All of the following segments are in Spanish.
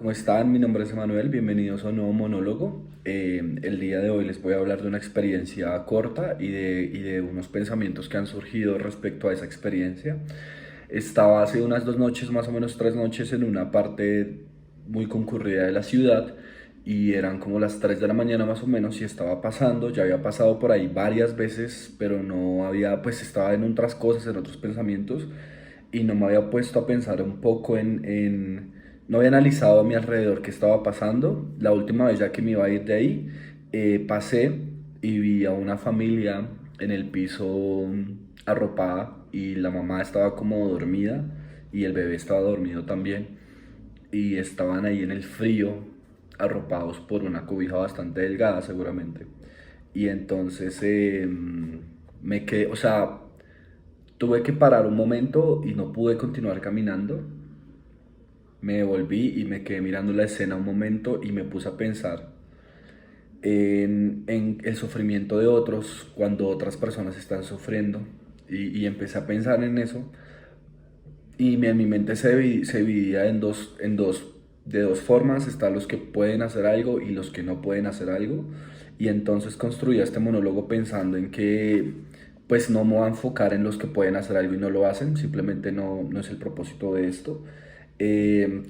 ¿Cómo están? Mi nombre es Emanuel, bienvenidos a un nuevo monólogo. El día de hoy les voy a hablar de una experiencia corta y de unos pensamientos que han surgido respecto a esa experiencia. Estaba hace unas 2 noches, más o menos 3 noches, en una parte muy concurrida de la ciudad y eran como las 3 de la mañana más o menos y estaba pasando, ya había pasado por ahí varias veces, pero no había, pues estaba en otras cosas, en otros pensamientos y no me había puesto a pensar un poco no había analizado a mi alrededor qué estaba pasando. La última vez ya que me iba a ir de ahí, pasé y vi a una familia en el piso arropada y la mamá estaba como dormida y el bebé estaba dormido también y estaban ahí en el frío arropados por una cobija bastante delgada seguramente. Y entonces me quedé, o sea, tuve que parar un momento y no pude continuar caminando. Me devolví y me quedé mirando la escena un momento y me puse a pensar en el sufrimiento de otros cuando otras personas están sufriendo y empecé a pensar en eso y mi mente se dividía de dos formas. Están los que pueden hacer algo y los que no pueden hacer algo, y entonces construía este monólogo pensando en que pues no me voy a enfocar en los que pueden hacer algo y no lo hacen, simplemente no es el propósito de esto.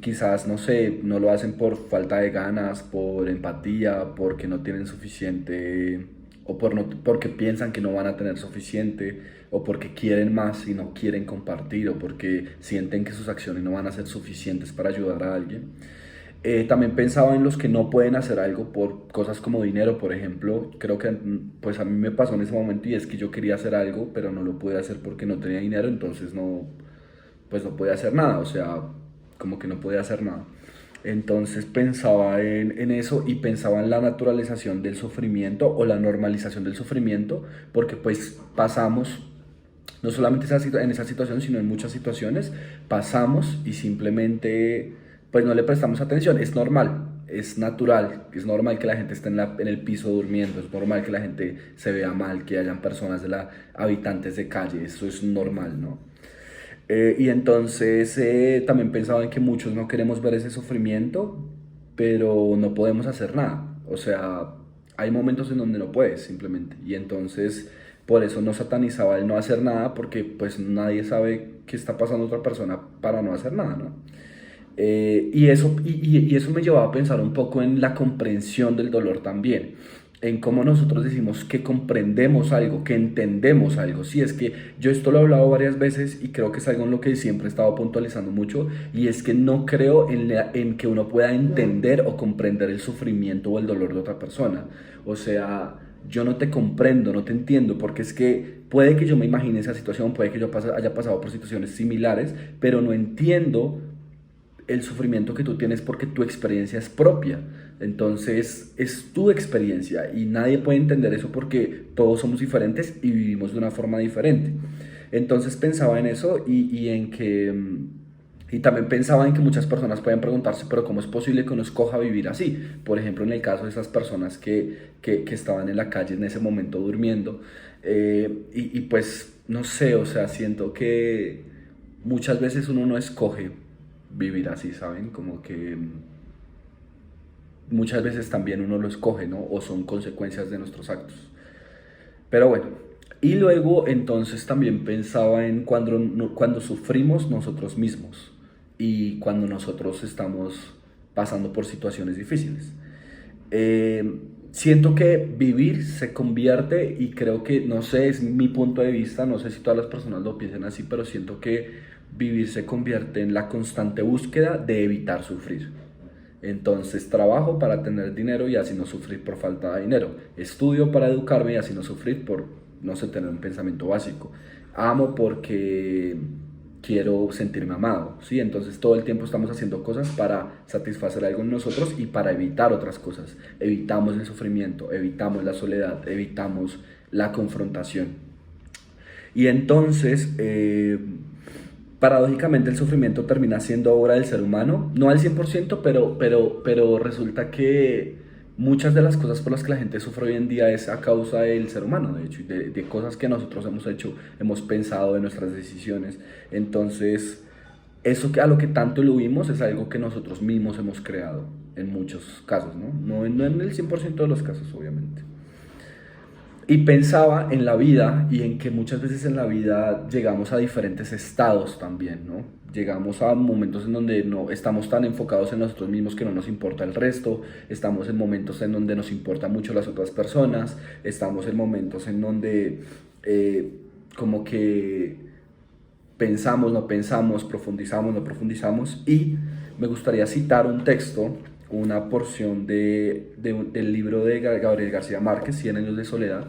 Quizás, no sé, no lo hacen por falta de ganas, por empatía, porque no tienen suficiente, o porque piensan que no van a tener suficiente, o porque quieren más y no quieren compartir, o porque sienten que sus acciones no van a ser suficientes para ayudar a alguien. También pensaba en los que no pueden hacer algo por cosas como dinero, por ejemplo. Creo que pues a mí me pasó en ese momento, y es que yo quería hacer algo, pero no lo pude hacer porque no tenía dinero, entonces pues no podía hacer nada, o sea, como que no podía hacer nada. Entonces pensaba en eso y pensaba en la naturalización del sufrimiento o la normalización del sufrimiento, porque pues pasamos, no solamente en esa situación, sino en muchas situaciones, pasamos y simplemente pues no le prestamos atención. Es normal, es natural, es normal que la gente esté en el piso durmiendo, es normal que la gente se vea mal, que hayan personas habitantes de calle, eso es normal, ¿no? Y entonces también pensaba en que muchos no queremos ver ese sufrimiento, pero no podemos hacer nada. O sea, hay momentos en donde no puedes simplemente. Y entonces por eso no satanizaba el no hacer nada, porque pues nadie sabe qué está pasando a otra persona para no hacer nada, ¿no? Y eso me llevaba a pensar un poco en la comprensión del dolor también, en cómo nosotros decimos que comprendemos algo, que entendemos algo. Sí, es que yo esto lo he hablado varias veces y creo que es algo en lo que siempre he estado puntualizando mucho, y es que no creo en que uno pueda entender o comprender el sufrimiento o el dolor de otra persona. O sea, yo no te comprendo, no te entiendo, porque es que puede que yo me imagine esa situación, puede que yo haya pasado por situaciones similares, pero no entiendo el sufrimiento que tú tienes porque tu experiencia es propia. Entonces es tu experiencia y nadie puede entender eso porque todos somos diferentes y vivimos de una forma diferente. Entonces pensaba en eso y en que... Y también pensaba en que muchas personas pueden preguntarse, pero ¿cómo es posible que uno escoja vivir así? Por ejemplo, en el caso de esas personas que estaban en la calle en ese momento durmiendo. Y pues, no sé, o sea, siento que muchas veces uno no escoge vivir así, ¿saben? Como que muchas veces también uno lo escoge, ¿no? O son consecuencias de nuestros actos. Pero bueno, y luego entonces también pensaba en cuando sufrimos nosotros mismos y cuando nosotros estamos pasando por situaciones difíciles. Siento que vivir se convierte, y creo que, no sé, es mi punto de vista, no sé si todas las personas lo piensan así, pero siento que vivir se convierte en la constante búsqueda de evitar sufrir. Entonces trabajo para tener dinero y así no sufrir por falta de dinero. Estudio para educarme y así no sufrir por, no sé, tener un pensamiento básico. Amo porque quiero sentirme amado, ¿sí? Entonces todo el tiempo estamos haciendo cosas para satisfacer algo en nosotros y para evitar otras cosas. Evitamos el sufrimiento, evitamos la soledad, evitamos la confrontación. Y entonces, paradójicamente, el sufrimiento termina siendo obra del ser humano, no al 100%, pero resulta que muchas de las cosas por las que la gente sufre hoy en día es a causa del ser humano, de hecho, y de cosas que nosotros hemos hecho, hemos pensado, de nuestras decisiones. Entonces, eso que a lo que tanto lo huimos es algo que nosotros mismos hemos creado en muchos casos, ¿no? No en el 100% de los casos, obviamente. Y pensaba en la vida y en que muchas veces en la vida llegamos a diferentes estados también, ¿no? Llegamos a momentos en donde no estamos tan enfocados en nosotros mismos que no nos importa el resto, estamos en momentos en donde nos importan mucho las otras personas, estamos en momentos en donde como que pensamos, no pensamos, profundizamos, no profundizamos. Y me gustaría citar un texto, una porción del libro de Gabriel García Márquez, Cien años de soledad,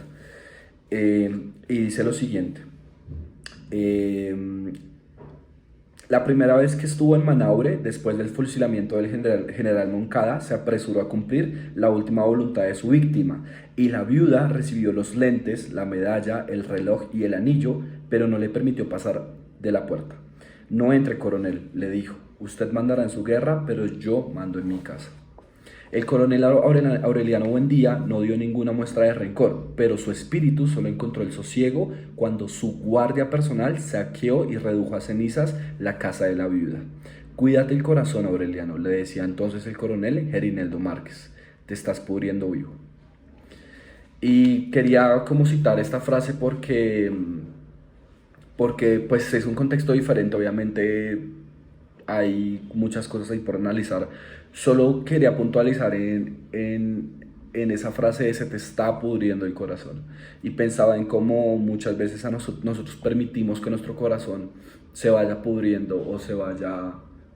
y dice lo siguiente. Eh, la primera vez que estuvo en Manaure, después del fusilamiento del general Moncada, se apresuró a cumplir la última voluntad de su víctima, y la viuda recibió los lentes, la medalla, el reloj y el anillo, pero no le permitió pasar de la puerta. No entre, coronel, le dijo. Usted mandará en su guerra, pero yo mando en mi casa. El coronel Aureliano Buendía no dio ninguna muestra de rencor, pero su espíritu solo encontró el sosiego cuando su guardia personal saqueó y redujo a cenizas la casa de la viuda. Cuídate el corazón, Aureliano, le decía entonces el coronel Gerineldo Márquez. Te estás pudriendo vivo. Y quería como citar esta frase porque pues es un contexto diferente, obviamente hay muchas cosas ahí por analizar. Solo quería puntualizar en esa frase de se te está pudriendo el corazón. Y pensaba en cómo muchas veces nosotros permitimos que nuestro corazón se vaya pudriendo o se vaya,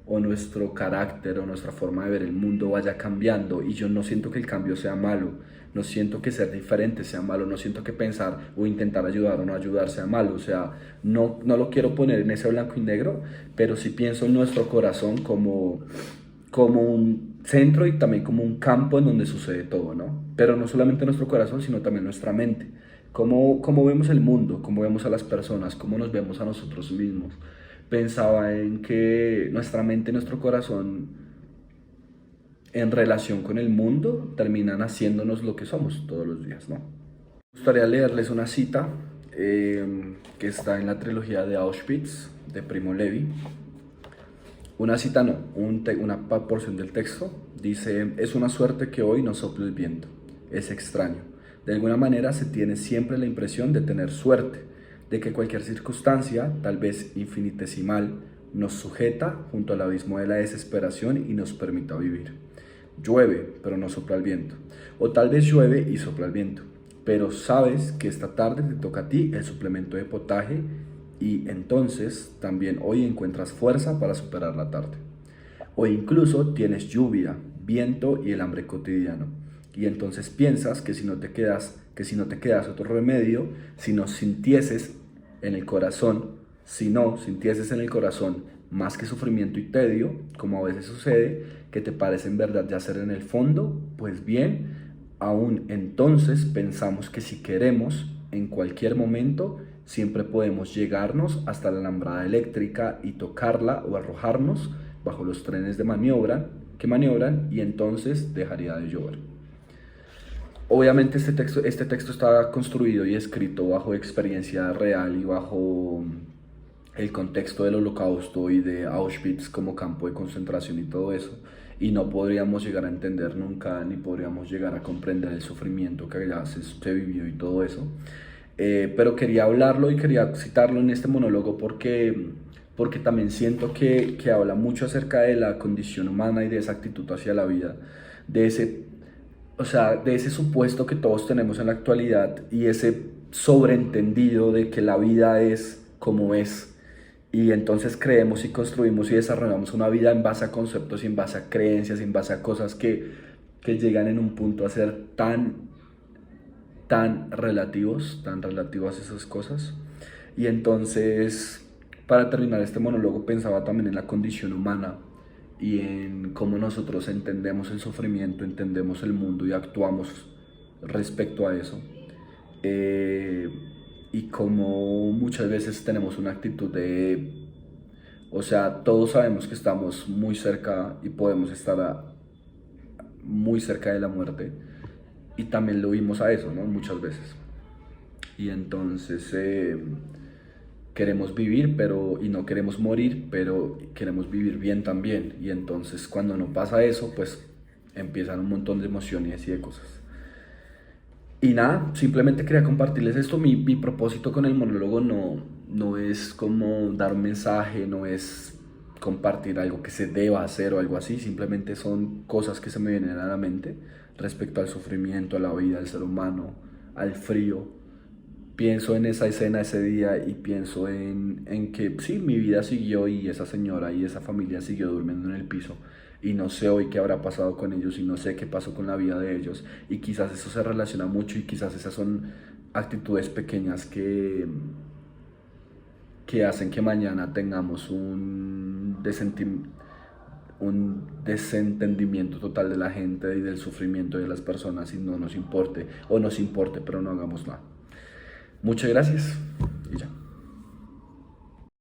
o nuestro carácter o nuestra forma de ver el mundo vaya cambiando. Y yo no siento que el cambio sea malo, no siento que ser diferente sea malo, no siento que pensar o intentar ayudar o no ayudar sea malo. O sea, no lo quiero poner en ese blanco y negro, pero sí pienso en nuestro corazón como un centro y también como un campo en donde sucede todo, ¿no? Pero no solamente nuestro corazón, sino también nuestra mente. Cómo vemos el mundo, cómo vemos a las personas, cómo nos vemos a nosotros mismos. Pensaba en que nuestra mente y nuestro corazón en relación con el mundo terminan haciéndonos lo que somos todos los días, ¿no? Me gustaría leerles una cita que está en la trilogía de Auschwitz de Primo Levi. Una cita no, una porción del texto dice: es una suerte que hoy no sople el viento, es extraño. De alguna manera se tiene siempre la impresión de tener suerte, de que cualquier circunstancia, tal vez infinitesimal, nos sujeta junto al abismo de la desesperación y nos permita vivir. Llueve, pero no sopla el viento. O tal vez llueve y sopla el viento, pero sabes que esta tarde te toca a ti el suplemento de potaje y entonces también hoy encuentras fuerza para superar la tarde. O incluso tienes lluvia, viento y el hambre cotidiano. Y entonces piensas que si no te quedas otro remedio, si no sintieses en el corazón, si no sintieses en el corazón más que sufrimiento y tedio, como a veces sucede, que te parece en verdad yacer en el fondo, pues bien, aún entonces pensamos que si queremos, en cualquier momento, siempre podemos llegarnos hasta la alambrada eléctrica y tocarla o arrojarnos bajo los trenes de maniobra que maniobran y entonces dejaría de llover. Obviamente este texto está construido y escrito bajo experiencia real y bajo el contexto del Holocausto y de Auschwitz como campo de concentración y todo eso, y no podríamos llegar a entender nunca, ni podríamos llegar a comprender el sufrimiento que allá se vivió y todo eso. Pero quería hablarlo y quería citarlo en este monólogo porque también siento que habla mucho acerca de la condición humana y de esa actitud hacia la vida, de ese, o sea, de ese supuesto que todos tenemos en la actualidad y ese sobreentendido de que la vida es como es. Y entonces creemos y construimos y desarrollamos una vida en base a conceptos y en base a creencias, en base a cosas que llegan en un punto a ser tan relativos esas cosas. Y entonces, para terminar este monólogo, pensaba también en la condición humana y en cómo nosotros entendemos el sufrimiento, entendemos el mundo y actuamos respecto a eso. Eh, y como muchas veces tenemos una actitud o sea, todos sabemos que estamos muy cerca y podemos estar muy cerca de la muerte y también lo vimos a eso, ¿no? Muchas veces. Y entonces queremos vivir, y no queremos morir, pero queremos vivir bien también. Y entonces cuando no pasa eso, pues empiezan un montón de emociones y de cosas. Y nada, simplemente quería compartirles esto. Mi propósito con el monólogo no es como dar un mensaje, no es compartir algo que se deba hacer o algo así, simplemente son cosas que se me vienen a la mente respecto al sufrimiento, a la vida, al ser humano, al frío. Pienso en esa escena ese día y pienso en que sí, mi vida siguió y esa señora y esa familia siguió durmiendo en el piso y no sé hoy qué habrá pasado con ellos y no sé qué pasó con la vida de ellos y quizás eso se relaciona mucho y quizás esas son actitudes pequeñas que hacen que mañana tengamos un desentendimiento total de la gente y del sufrimiento de las personas y no nos importe o nos importe pero no hagamos nada. Muchas gracias y ya.